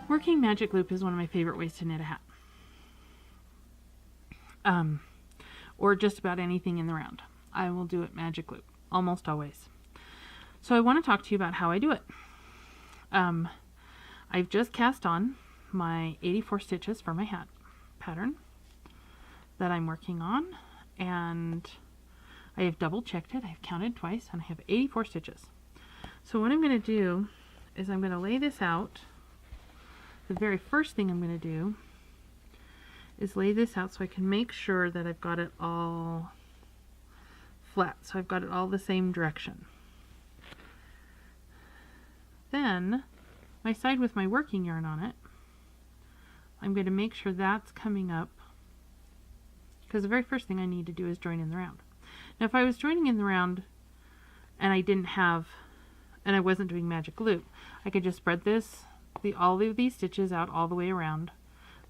Working magic loop is one of my favorite ways to knit a hat. Or just about anything in the round. I will do it magic loop, almost always. So I want to talk to you about how I do it. I've just cast on my 84 stitches for my hat pattern that I'm working on, and I have double checked it. I've counted twice, and I have 84 stitches. So what I'm going to do is I'm going to lay this out. The very first thing I'm going to do is lay this out so I can make sure that I've got it all flat, so I've got it all the same direction. Then my side with my working yarn on it, I'm going to make sure that's coming up, because the very first thing I need to do is join in the round. Now if I was joining in the round and I wasn't doing magic loop, I could just spread all of these stitches out all the way around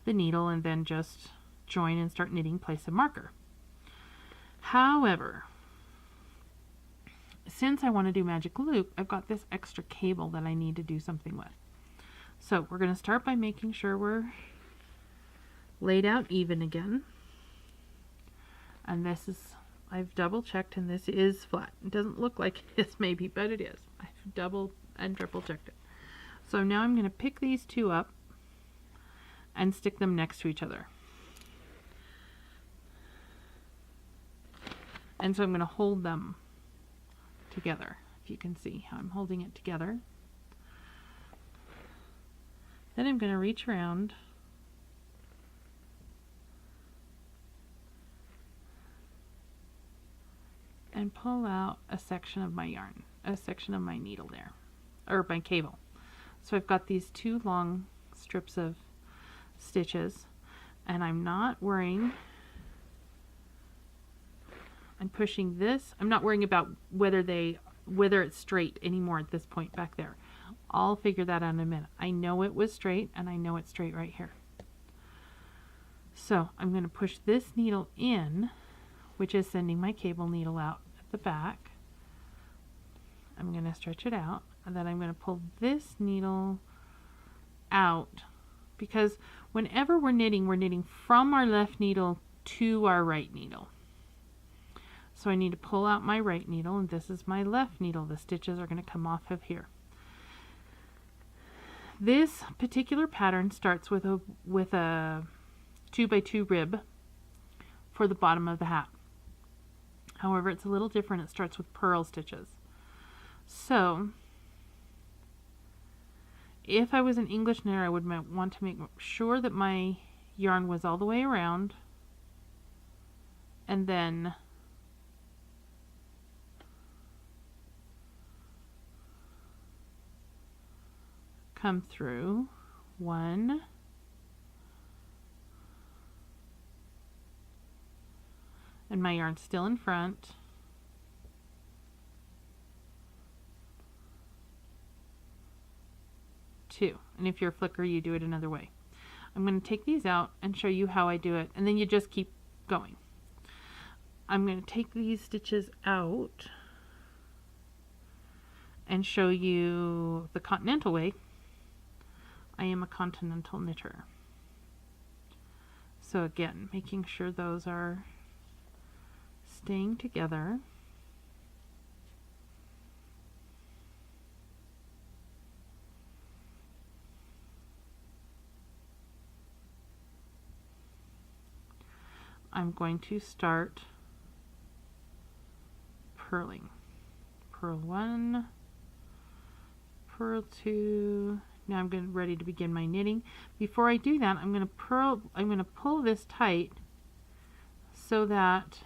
the needle and then just join and start knitting, place a marker. However, since I want to do magic loop, I've got this extra cable that I need to do something with. So we're going to start by making sure we're laid out even again. And I've double checked, and this is flat. It doesn't look like it is maybe, but it is. I've double and triple checked it. So now I'm going to pick these two up and stick them next to each other. And so I'm going to hold them together, if you can see how I'm holding it together. Then I'm going to reach around and pull out a section of my yarn, a section of my needle there, or my cable. So I've got these two long strips of stitches, and I'm not worrying. I'm pushing this. I'm not worrying about whether it's straight anymore at this point back there. I'll figure that out in a minute. I know it was straight, and I know it's straight right here. So I'm going to push this needle in, which is sending my cable needle out at the back. I'm going to stretch it out, and then I'm going to pull this needle out, because whenever we're knitting from our left needle to our right needle. So I need to pull out my right needle, and this is my left needle. The stitches are going to come off of here. This particular pattern starts with a 2x2 rib for the bottom of the hat. However, it's a little different. It starts with purl stitches. So if I was an English knitter, I would want to make sure that my yarn was all the way around, and then come through one, and my yarn's still in front, two, and if you're a flicker, you do it another way. I'm going to take these out and show you how I do it, and then you just keep going. I'm going to take these stitches out and show you the continental way. I am a continental knitter. So again, making sure those are staying together. I'm going to start purling. Purl one, purl two. Now I'm ready to begin my knitting. Before I do that, I'm going to pull this tight so that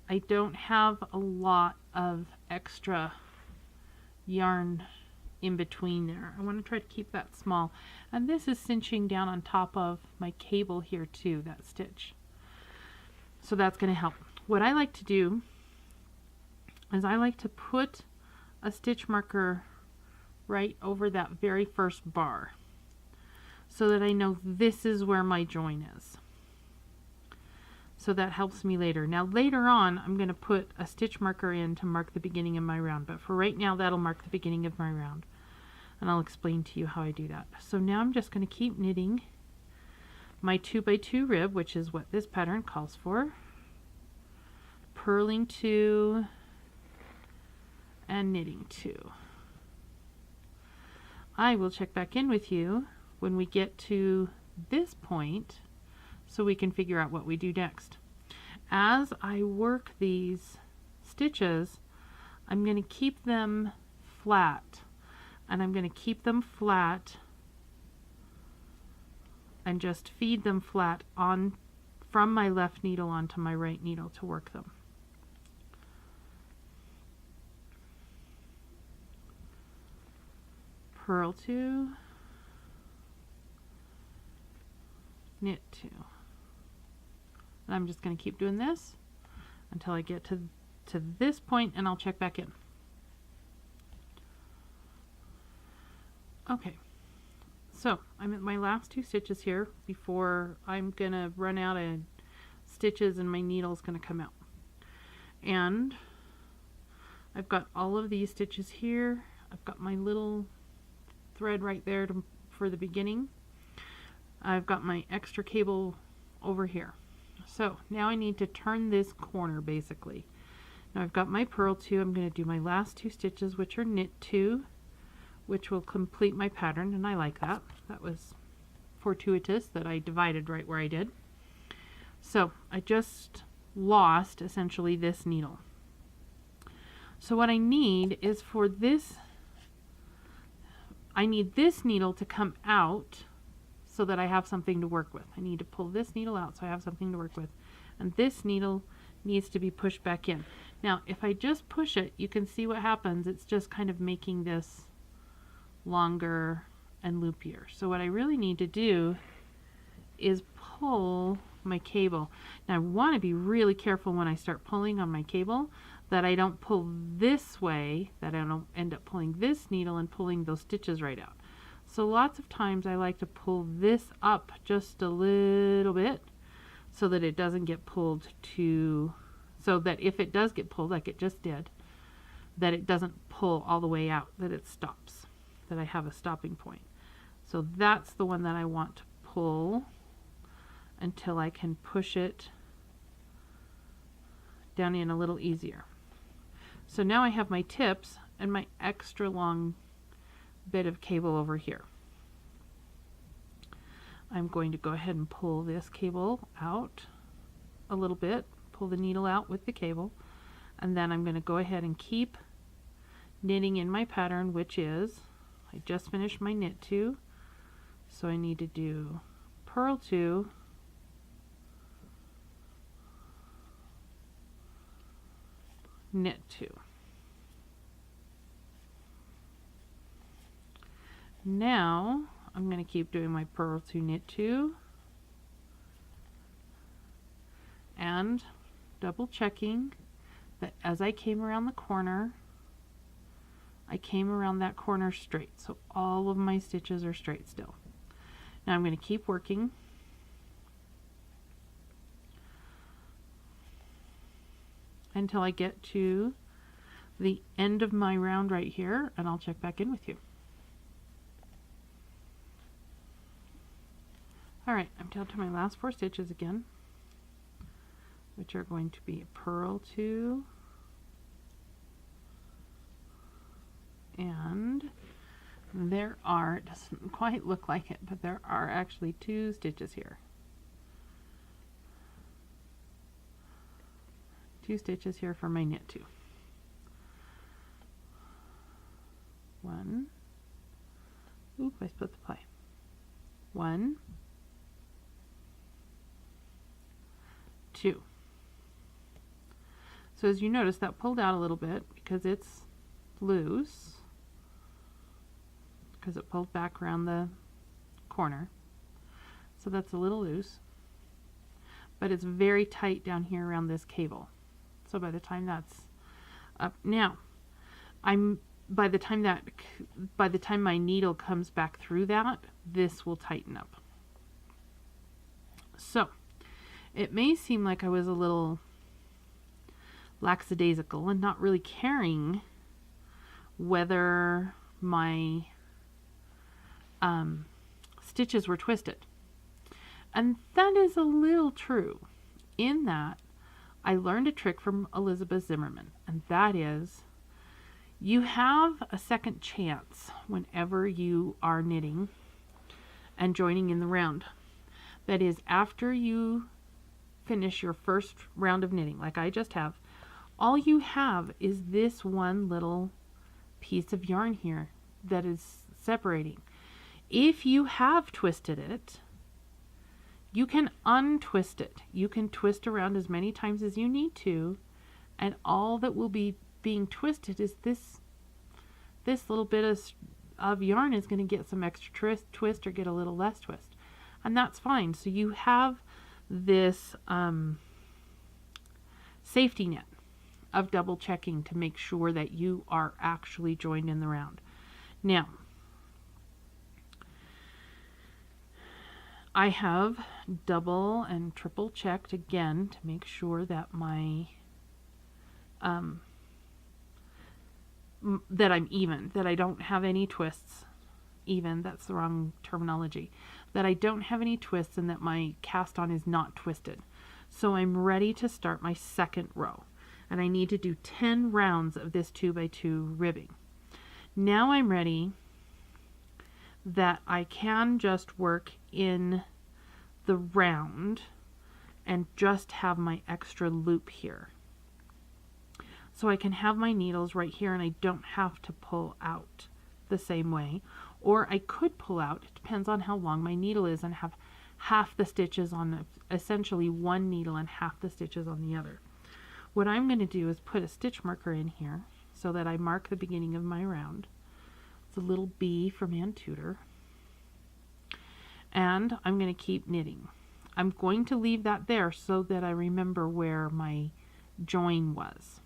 I don't have a lot of extra yarn in between there. I want to try to keep that small. And this is cinching down on top of my cable here too, that stitch. So that's going to help. What I like to do is I like to put a stitch marker right over that very first bar so that I know this is where my join is. So that helps me later. Now later on I'm going to put a stitch marker in to mark the beginning of my round, but for right now that'll mark the beginning of my round, and I'll explain to you how I do that. So now I'm just going to keep knitting my 2x2 rib, which is what this pattern calls for, purling 2 and knitting 2. I will check back in with you when we get to this point so we can figure out what we do next. As I work these stitches, I'm going to keep them flat, and I'm going to keep them flat and just feed them flat on from my left needle onto my right needle to work them. Purl 2, knit 2. And I'm just going to keep doing this until I get to this point, and I'll check back in. Okay, so I'm at my last 2 stitches here before I'm going to run out of stitches and my needle's going to come out. And I've got all of these stitches here. I've got my little thread right there for the beginning. I've got my extra cable over here. So now I need to turn this corner basically. Now I've got my purl 2. I'm going to do my last 2 stitches, which are knit 2, which will complete my pattern, and I like that. That was fortuitous that I divided right where I did. So I just lost essentially this needle. So what I need is for this, I need this needle to come out so that I have something to work with. I need to pull this needle out so I have something to work with. And this needle needs to be pushed back in. Now, if I just push it, you can see what happens. It's just kind of making this longer and loopier. So what I really need to do is pull my cable. Now, I want to be really careful when I start pulling on my cable that I don't pull this way, that I don't end up pulling this needle and pulling those stitches right out. So lots of times I like to pull this up just a little bit so that it doesn't get pulled so that if it does get pulled like it just did, that it doesn't pull all the way out, that it stops, that I have a stopping point. So that's the one that I want to pull until I can push it down in a little easier. So now I have my tips and my extra long bit of cable over here. I'm going to go ahead and pull this cable out a little bit, pull the needle out with the cable, and then I'm going to go ahead and keep knitting in my pattern, which is, I just finished my knit 2, so I need to do purl 2, knit 2. Now I'm going to keep doing my purl 2, knit 2, and double checking that as I came around the corner, I came around that corner straight, so all of my stitches are straight still. Now I'm going to keep working until I get to the end of my round right here, and I'll check back in with you. Alright, I'm down to my last 4 stitches again, which are going to be a purl 2, and there are, it doesn't quite look like it, but there are actually 2 stitches here. 2 stitches here for my knit 2. 1, oop, I split the ply. 1, 2. So as you notice, that pulled out a little bit because it's loose, because it pulled back around the corner. So that's a little loose, but it's very tight down here around this cable. So by the time that's up. Now, by the time my needle comes back through that, this will tighten up. So, it may seem like I was a little lackadaisical and not really caring whether my stitches were twisted. And that is a little true, in that I learned a trick from Elizabeth Zimmerman, and that is you have a second chance whenever you are knitting and joining in the round. That is, after you finish your first round of knitting, like I just have, all you have is this one little piece of yarn here that is separating. If you have twisted it, you can untwist it. You can twist around as many times as you need to, and all that will be being twisted is this little bit of yarn is going to get some extra twist or get a little less twist, and that's fine. So you have this safety net of double checking to make sure that you are actually joined in the round. Now, I have double and triple checked again to make sure that my that I'm even, that I don't have any twists. Even, that's the wrong terminology. That I don't have any twists and that my cast on is not twisted. So I'm ready to start my second row. And I need to do 10 rounds of this 2x2 ribbing. Now I'm ready that I can just work in the round and just have my extra loop here. So I can have my needles right here and I don't have to pull out the same way. Or I could pull out, it depends on how long my needle is, and have half the stitches on essentially one needle and half the stitches on the other. What I'm going to do is put a stitch marker in here so that I mark the beginning of my round. It's a little B from Ann Tudor. And I'm going to keep knitting. I'm going to leave that there so that I remember where my join was.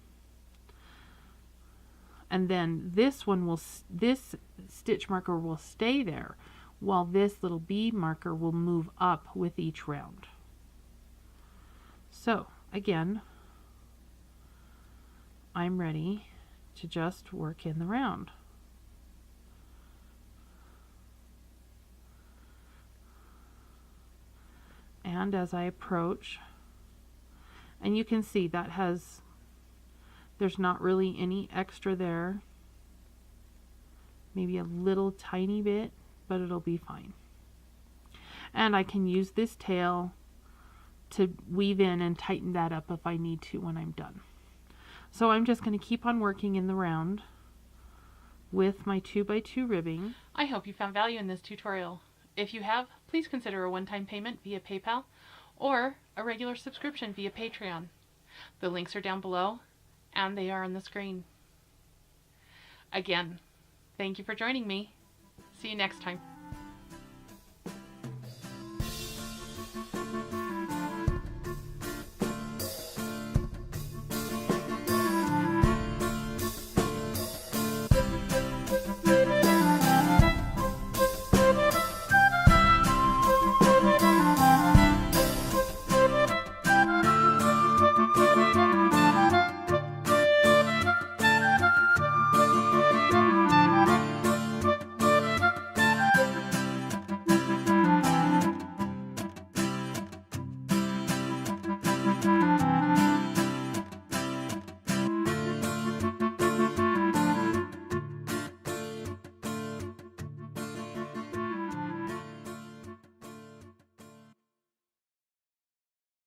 And then this stitch marker will stay there while this little B marker will move up with each round. So again, I'm ready to just work in the round. And as I approach, and you can see that there's not really any extra there. Maybe a little tiny bit, but it'll be fine. And I can use this tail to weave in and tighten that up if I need to when I'm done. So I'm just going to keep on working in the round with my 2x2 ribbing. I hope you found value in this tutorial. If you have, please consider a one-time payment via PayPal or a regular subscription via Patreon. The links are down below and they are on the screen. Again, thank you for joining me. See you next time.